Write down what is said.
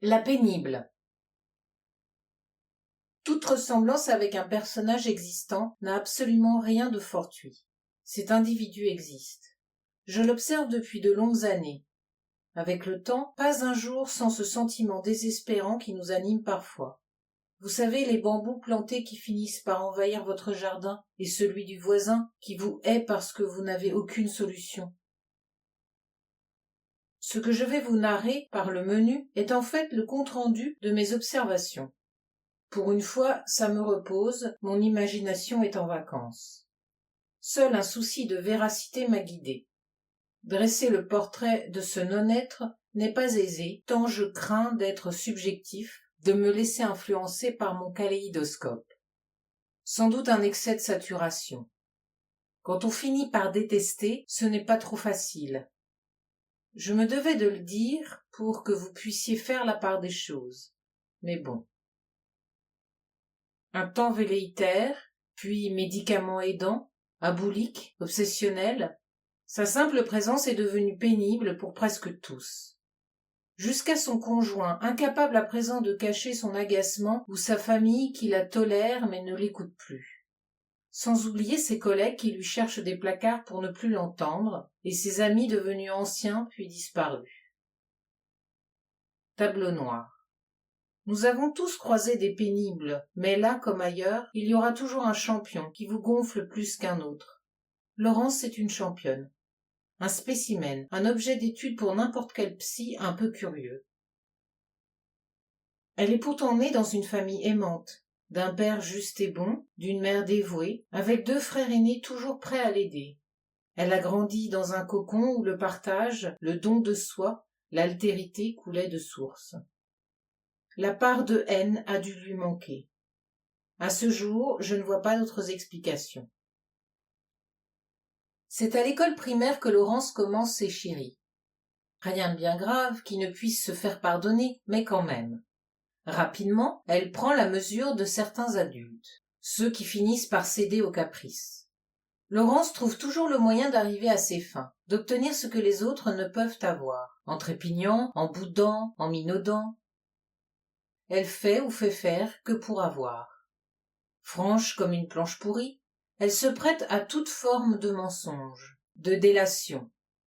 La pénible. Toute ressemblance avec un personnage existant n'a absolument rien de fortuit. Cet individu existe. Je l'observe depuis de longues années. Avec le temps, pas un jour sans ce sentiment désespérant qui nous anime parfois. Vous savez, les bambous plantés qui finissent par envahir votre jardin et celui du voisin qui vous hait parce que vous n'avez aucune solution. Ce que je vais vous narrer par le menu est en fait le compte-rendu de mes observations. Pour une fois, ça me repose, mon imagination est en vacances. Seul un souci de véracité m'a guidé. Dresser le portrait de ce non-être n'est pas aisé, tant je crains d'être subjectif, de me laisser influencer par mon kaléidoscope. Sans doute un excès de saturation. Quand on finit par détester, ce n'est pas trop facile. Je me devais de le dire pour que vous puissiez faire la part des choses. Mais bon. Un temps velléitaire, puis médicament aidant, aboulique, obsessionnel, sa simple présence est devenue pénible pour presque tous. Jusqu'à son conjoint, incapable à présent de cacher son agacement, ou sa famille qui la tolère mais ne l'écoute plus. Sans oublier ses collègues qui lui cherchent des placards pour ne plus l'entendre, et ses amis devenus anciens puis disparus. Tableau noir. Nous avons tous croisé des pénibles, mais là comme ailleurs, il y aura toujours un champion qui vous gonfle plus qu'un autre. Laurence est une championne. Un spécimen, un objet d'étude pour n'importe quel psy un peu curieux. Elle est pourtant née dans une famille aimante, d'un père juste et bon, d'une mère dévouée, avec 2 frères aînés toujours prêts à l'aider. Elle a grandi dans un cocon où le partage, le don de soi, l'altérité coulaient de source. La part de haine a dû lui manquer. À ce jour, je ne vois pas d'autres explications. C'est à l'école primaire que Laurence commence ses chéris. Rien de bien grave qui ne puisse se faire pardonner, mais quand même. Rapidement, elle prend la mesure de certains adultes, ceux qui finissent par céder aux caprices. Laurence trouve toujours le moyen d'arriver à ses fins, d'obtenir ce que les autres ne peuvent avoir, en trépignant, en boudant, en minaudant. Elle fait ou fait faire que pour avoir. Franche comme une planche pourrie, elle se prête à toute forme de mensonge, de délation,